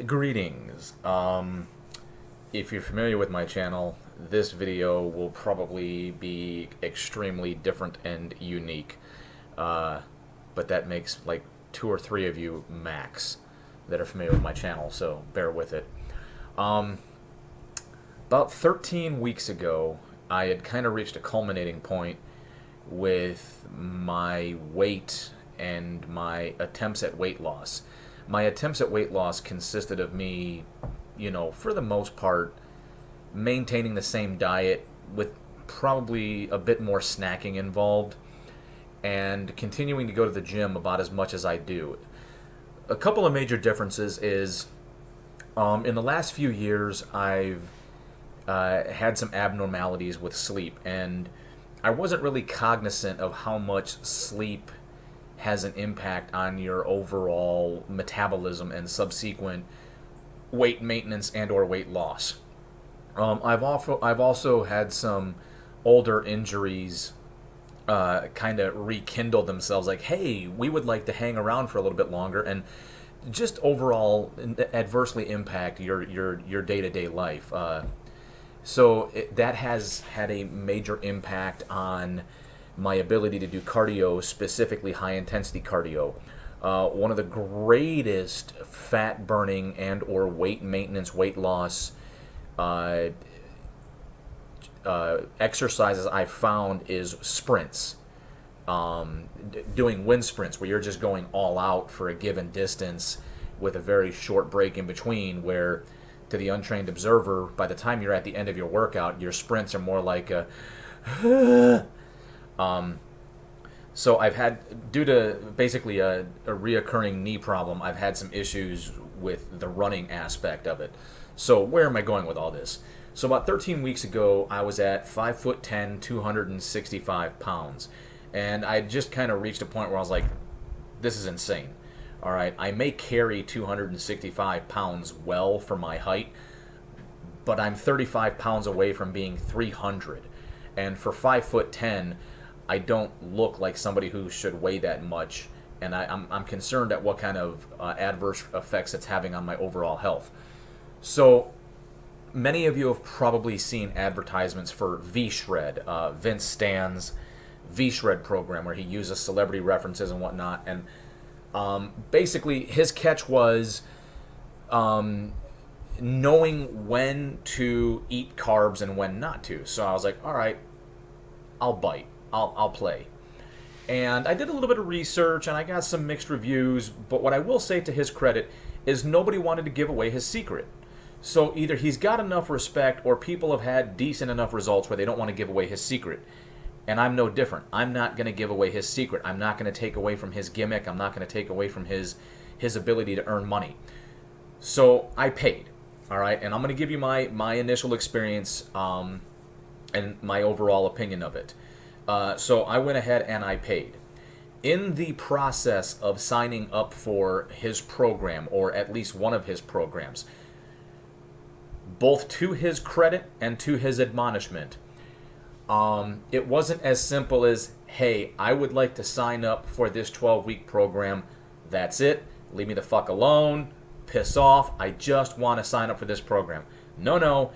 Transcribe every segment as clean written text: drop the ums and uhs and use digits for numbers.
Greetings. If you're familiar with my channel, this video will probably be extremely different and unique. But that makes like 2 or 3 of you max that are familiar with my channel, so bear with it. About 13 weeks ago, I had kind of reached a culminating point with my weight and my attempts at weight loss. My attempts at weight loss consisted of me, for the most part, maintaining the same diet with probably a bit more snacking involved and continuing to go to the gym about as much as I do. A couple of major differences is in the last few years I've had some abnormalities with sleep, and I wasn't really cognizant of how much sleep has an impact on your overall metabolism and subsequent weight maintenance and or weight loss. I've also had some older injuries kind of rekindle themselves, like, hey, we would like to hang around for a little bit longer, and just overall adversely impact your day-to-day life. That has had a major impact on my ability to do cardio, specifically high-intensity cardio. One of the greatest fat-burning and or weight maintenance, weight loss exercises I've found is sprints. Doing wind sprints where you're just going all out for a given distance with a very short break in between, where to the untrained observer, by the time you're at the end of your workout, your sprints are more like a so I've had, due to basically a reoccurring knee problem, I've had some issues with the running aspect of it. So where am I going with all this? So about 13 weeks ago, I was at 5'10", 265 pounds. And I just kind of reached a point where I was like, this is insane. All right, I may carry 265 pounds well for my height, but I'm 35 pounds away from being 300. And for 5'10", I don't look like somebody who should weigh that much. And I'm concerned at what kind of adverse effects it's having on my overall health. So many of you have probably seen advertisements for V-Shred, Vince Stan's V-Shred program, where he uses celebrity references and whatnot. And basically his catch was knowing when to eat carbs and when not to. So I was like, all right, I'll bite. I'll play. And I did a little bit of research, and I got some mixed reviews, but what I will say to his credit is nobody wanted to give away his secret. So either he's got enough respect, or people have had decent enough results where they don't want to give away his secret. And I'm no different. I'm not going to give away his secret. I'm not going to take away from his gimmick. I'm not going to take away from his ability to earn money. So I paid, all right? And I'm going to give you my initial experience and my overall opinion of it. So I went ahead and I paid. In the process of signing up for his program, or at least one of his programs, both to his credit and to his admonishment, it wasn't as simple as, hey, I would like to sign up for this 12-week program. That's it. Leave me the fuck alone. Piss off. I just want to sign up for this program. No.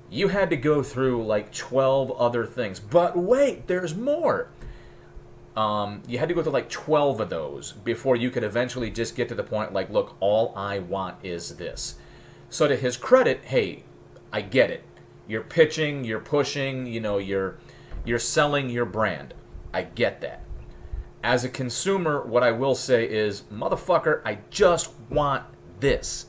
You had to go through like 12 other things. But wait, there's more. You had to go through like 12 of those before you could eventually just get to the point like, look, all I want is this. So to his credit, hey, I get it. You're pitching, you're pushing, you're selling your brand. I get that. As a consumer, what I will say is, motherfucker, I just want this.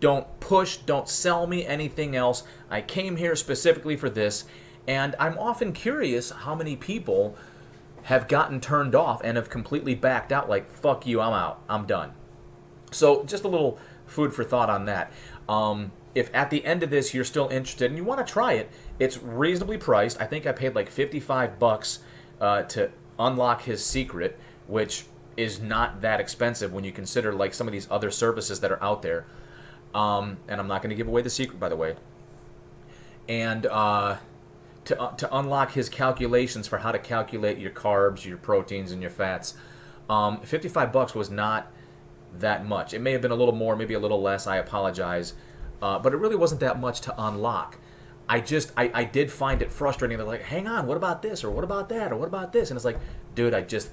Don't push, don't sell me anything else. I came here specifically for this, and I'm often curious how many people have gotten turned off and have completely backed out, like, fuck you, I'm out, I'm done. So just a little food for thought on that. If at the end of this you're still interested and you want to try it, it's reasonably priced. I think I paid like $55 to unlock his secret, which is not that expensive when you consider like some of these other services that are out there. And I'm not going to give away the secret, by the way. And to unlock his calculations for how to calculate your carbs, your proteins, and your fats, $55 was not that much. It may have been a little more, maybe a little less. I apologize, but it really wasn't that much to unlock. I did find it frustrating. They're like, hang on, what about this, or what about that, or what about this? And it's like, dude, I just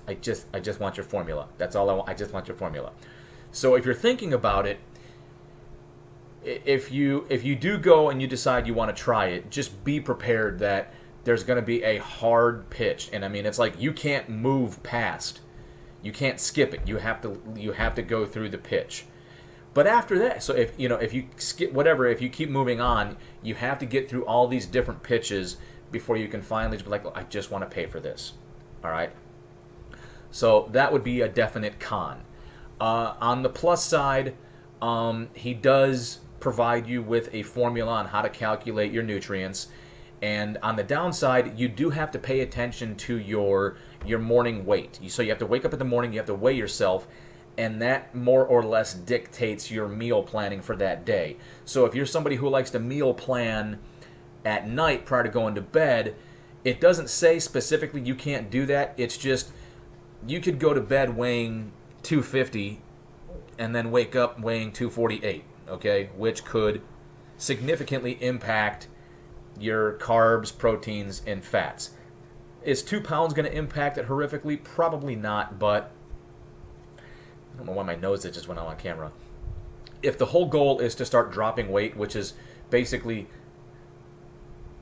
want your formula. That's all I want. I just want your formula. So if you're thinking about it, if you do go and you decide you want to try it, just be prepared that there's going to be a hard pitch. And I mean, it's like you can't move past. You can't skip it. You have to go through the pitch. But after that, so if you skip whatever, if you keep moving on, you have to get through all these different pitches before you can finally just be like, I just want to pay for this. All right. So that would be a definite con. On the plus side, he does provide you with a formula on how to calculate your nutrients. And on the downside, you do have to pay attention to your morning weight. So you have to wake up in the morning, you have to weigh yourself, and that more or less dictates your meal planning for that day. So if you're somebody who likes to meal plan at night prior to going to bed, it doesn't say specifically you can't do that. It's just you could go to bed weighing 250 and then wake up weighing 248, okay, which could significantly impact your carbs, proteins, and fats. Is 2 pounds going to impact it horrifically? Probably not, but I don't know why my nose just went out on camera. If the whole goal is to start dropping weight, which is basically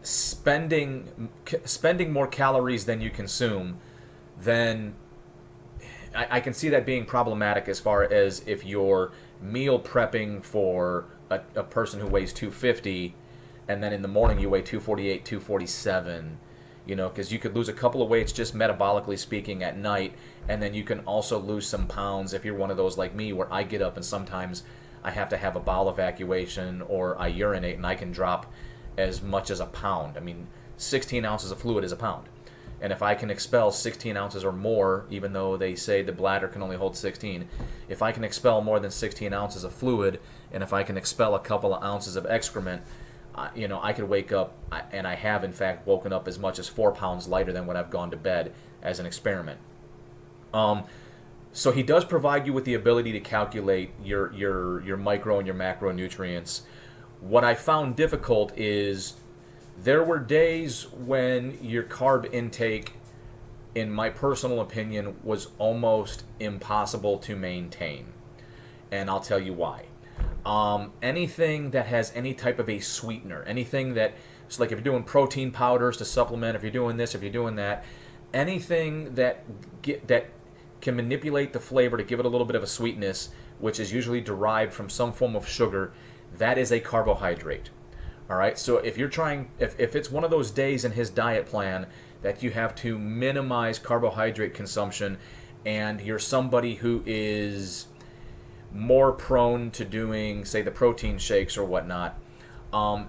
spending more calories than you consume, then I can see that being problematic as far as if you're meal prepping for a person who weighs 250 and then in the morning you weigh 248, 247, because you could lose a couple of weights just metabolically speaking at night, and then you can also lose some pounds if you're one of those like me where I get up and sometimes I have to have a bowel evacuation or I urinate and I can drop as much as a pound. I mean, 16 ounces of fluid is a pound. And if I can expel 16 ounces or more, even though they say the bladder can only hold 16, if I can expel more than 16 ounces of fluid, and if I can expel a couple of ounces of excrement, I could wake up, and I have in fact woken up as much as 4 pounds lighter than when I've gone to bed as an experiment. So he does provide you with the ability to calculate your micro and your macronutrients. What I found difficult is there were days when your carb intake, in my personal opinion, was almost impossible to maintain. And I'll tell you why. Anything that has any type of a sweetener, anything that, so like if you're doing protein powders to supplement, if you're doing this, if you're doing that, anything that can manipulate the flavor to give it a little bit of a sweetness, which is usually derived from some form of sugar, that is a carbohydrate. All right, so if you're trying, if it's one of those days in his diet plan that you have to minimize carbohydrate consumption, and you're somebody who is more prone to doing, say, the protein shakes or whatnot,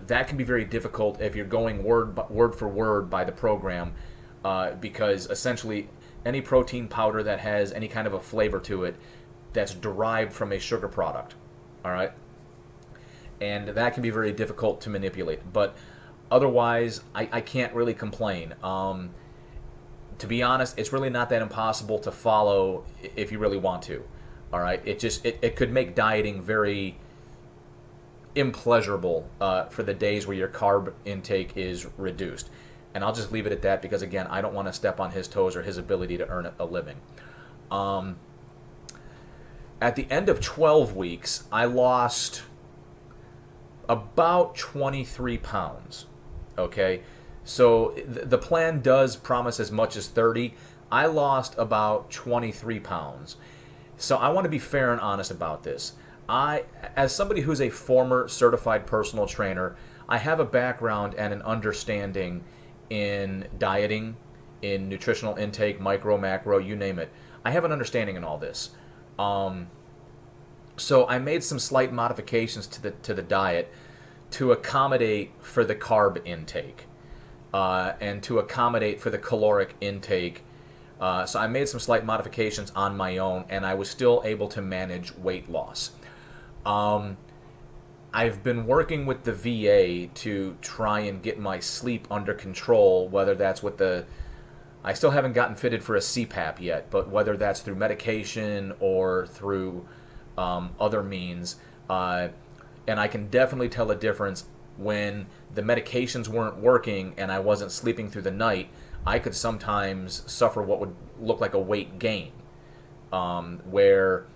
that can be very difficult if you're going word for word by the program, because essentially any protein powder that has any kind of a flavor to it that's derived from a sugar product, all right? And that can be very difficult to manipulate. But otherwise, I can't really complain. To be honest, it's really not that impossible to follow if you really want to. All right, it could make dieting very impleasurable for the days where your carb intake is reduced. And I'll just leave it at that because, again, I don't want to step on his toes or his ability to earn a living. At the end of 12 weeks, I lost about 23 pounds, okay? So the plan does promise as much as 30. I lost about 23 pounds. So I want to be fair and honest about this. As somebody who's a former certified personal trainer, I have a background and an understanding in dieting, in nutritional intake, micro, macro, you name it. I have an understanding in all this. So I made some slight modifications to the diet to accommodate for the carb intake and to accommodate for the caloric intake. So I made some slight modifications on my own, and I was still able to manage weight loss. I've been working with the VA to try and get my sleep under control, whether that's with I still haven't gotten fitted for a CPAP yet, but whether that's through medication or through other means, and I can definitely tell a difference when the medications weren't working and I wasn't sleeping through the night. I could sometimes suffer what would look like a weight gain, where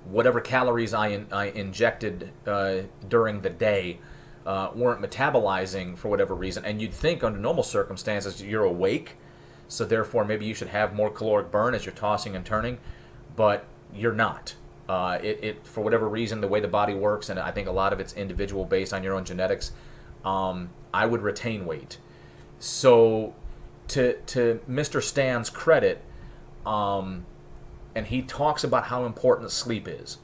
whatever calories I injected during the day weren't metabolizing for whatever reason. And you'd think under normal circumstances you're awake, so therefore maybe you should have more caloric burn as you're tossing and turning, but you're not. For whatever reason, the way the body works, and I think a lot of it's individual based on your own genetics, I would retain weight. So to Mr. Stan's credit, and he talks about how important sleep is.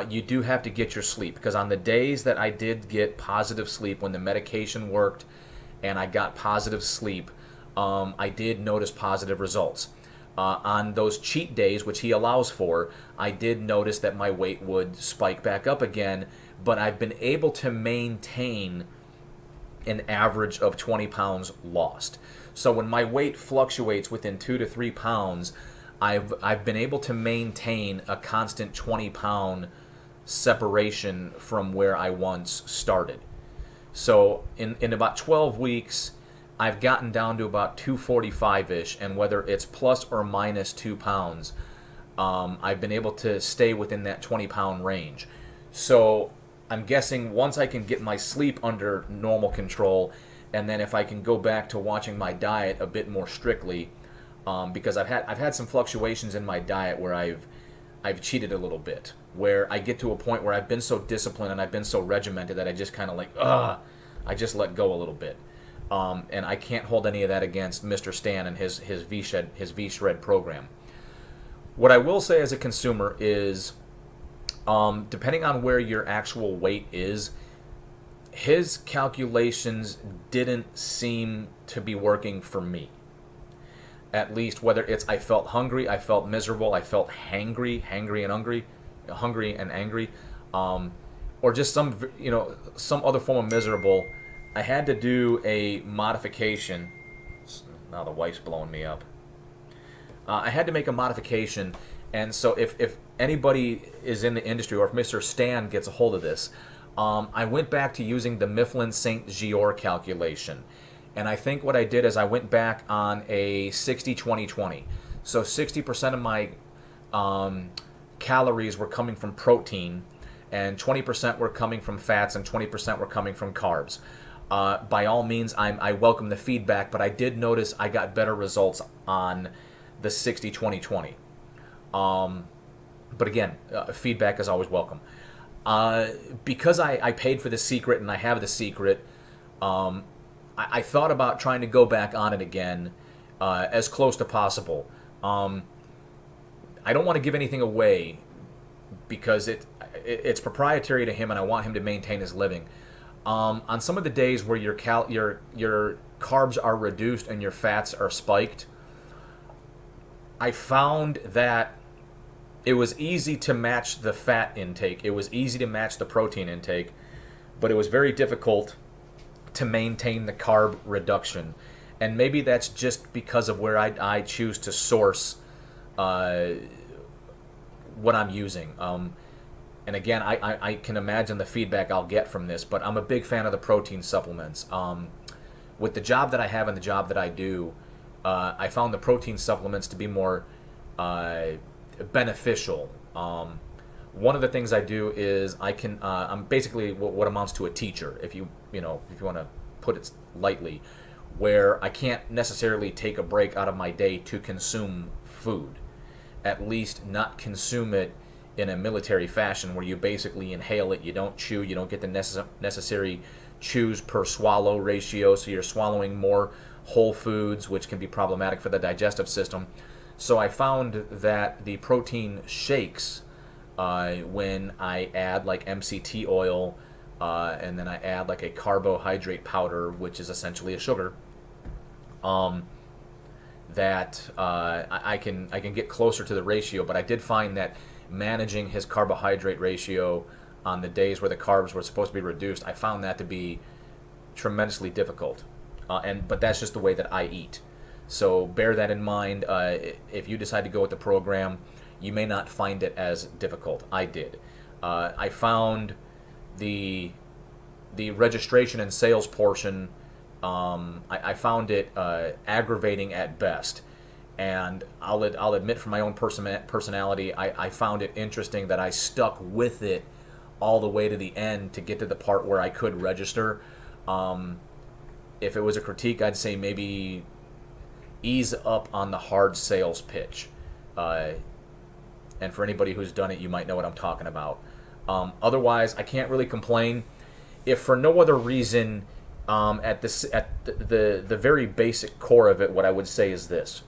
You do have to get your sleep, because on the days that I did get positive sleep, when the medication worked and I got positive sleep, I did notice positive results. On those cheat days, which he allows for, I did notice that my weight would spike back up again, but I've been able to maintain an average of 20 pounds lost. So when my weight fluctuates within 2 to 3 pounds, I've been able to maintain a constant 20-pound separation from where I once started. So in about 12 weeks, I've gotten down to about 245-ish, and whether it's plus or minus 2 pounds, I've been able to stay within that 20-pound range. So I'm guessing once I can get my sleep under normal control, and then if I can go back to watching my diet a bit more strictly, because I've had some fluctuations in my diet where I've cheated a little bit, where I get to a point where I've been so disciplined and I've been so regimented that I just kind of like, I just let go a little bit. And I can't hold any of that against Mr. Stan and his V-Shred program. What I will say as a consumer is, depending on where your actual weight is, his calculations didn't seem to be working for me. At least whether it's I felt hungry, I felt miserable, I felt hangry and angry, or just some other form of miserable. I had to do a modification. Now the wife's blowing me up. I had to make a modification, and so if anybody is in the industry, or if Mr. Stan gets a hold of this, I went back to using the Mifflin St. Jeor calculation. And I think what I did is I went back on a 60-20-20. So 60% of my calories were coming from protein, and 20% were coming from fats, and 20% were coming from carbs. By all means, I welcome the feedback, but I did notice I got better results on the 60-20-20. But again, feedback is always welcome. Because I paid for the secret and I have the secret, I thought about trying to go back on it again as close to possible. I don't want to give anything away because it's proprietary to him, and I want him to maintain his living. On some of the days where your carbs are reduced and your fats are spiked, I found that it was easy to match the fat intake. It was easy to match the protein intake, but it was very difficult to maintain the carb reduction. And maybe that's just because of where I choose to source what I'm using. And again, I can imagine the feedback I'll get from this, but I'm a big fan of the protein supplements. With the job that I have and the job that I do, I found the protein supplements to be more beneficial. One of the things I do is I'm basically what amounts to a teacher, if you want to put it lightly, where I can't necessarily take a break out of my day to consume food. At least not consume it in a military fashion where you basically inhale it, you don't chew, you don't get the necessary chews per swallow ratio, so you're swallowing more whole foods, which can be problematic for the digestive system. So I found that the protein shakes, when I add like MCT oil, and then I add like a carbohydrate powder, which is essentially a sugar, that I can get closer to the ratio. But I did find that managing his carbohydrate ratio on the days where the carbs were supposed to be reduced, I found that to be tremendously difficult. But that's just the way that I eat. So bear that in mind. If you decide to go with the program, you may not find it as difficult. I did. I found the registration and sales portion, I found it aggravating at best. And I'll admit, from my own personality, I found it interesting that I stuck with it all the way to the end to get to the part where I could register. If it was a critique, I'd say maybe ease up on the hard sales pitch. And for anybody who's done it, you might know what I'm talking about. Otherwise, I can't really complain. If for no other reason, at the very basic core of it, what I would say is this.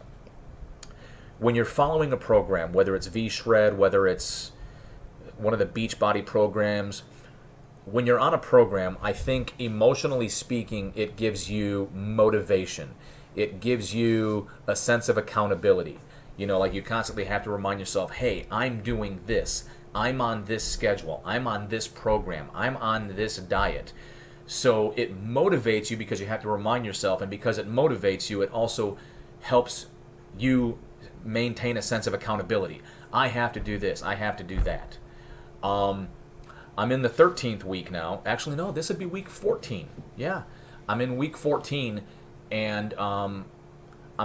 When you're following a program, whether it's V-Shred, whether it's one of the Beachbody programs, when you're on a program, I think emotionally speaking, it gives you motivation. It gives you a sense of accountability. You know, like you constantly have to remind yourself, hey, I'm doing this. I'm on this schedule. I'm on this program. I'm on this diet. So it motivates you because you have to remind yourself, and because it motivates you, it also helps you maintain a sense of accountability. I have to do this. I have to do that. I'm in the 13th week now. Actually, no, this would be week 14. Yeah, I'm in week 14, and I'm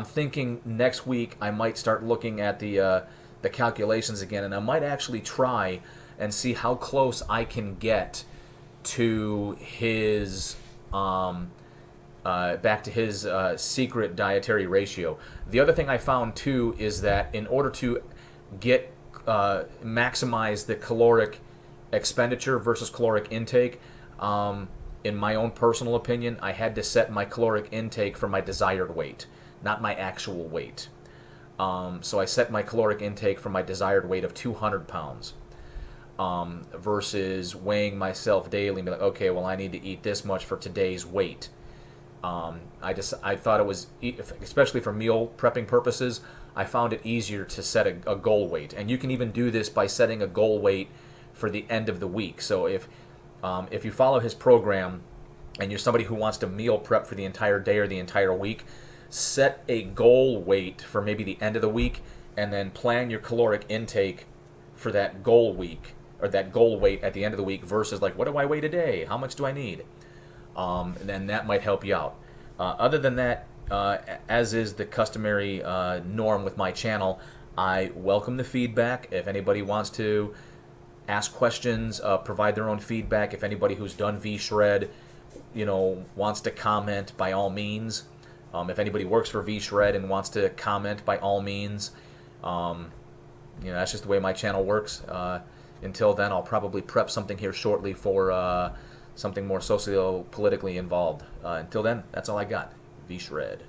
thinking next week I might start looking at the calculations again, and I might actually try and see how close I can get to his back to his secret dietary ratio. The other thing I found too is that in order to get maximize the caloric expenditure versus caloric intake, in my own personal opinion, I had to set my caloric intake for my desired weight, not my actual weight. So I set my caloric intake for my desired weight of 200 pounds versus weighing myself daily and be like, okay, well, I need to eat this much for today's weight. I thought it was, especially for meal prepping purposes, I found it easier to set a goal weight. And you can even do this by setting a goal weight for the end of the week. So if you follow his program and you're somebody who wants to meal prep for the entire day or the entire week, set a goal weight for maybe the end of the week, and then plan your caloric intake for that goal week or that goal weight at the end of the week versus like, what do I weigh today? How much do I need? And then that might help you out. Other than that, as is the customary norm with my channel, I welcome the feedback. If anybody wants to ask questions, provide their own feedback. If anybody who's done V-Shred, wants to comment, by all means. If anybody works for V-Shred and wants to comment, by all means. That's just the way my channel works. Until then, I'll probably prep something here shortly for something more socio-politically involved. Until then, that's all I got. V-Shred.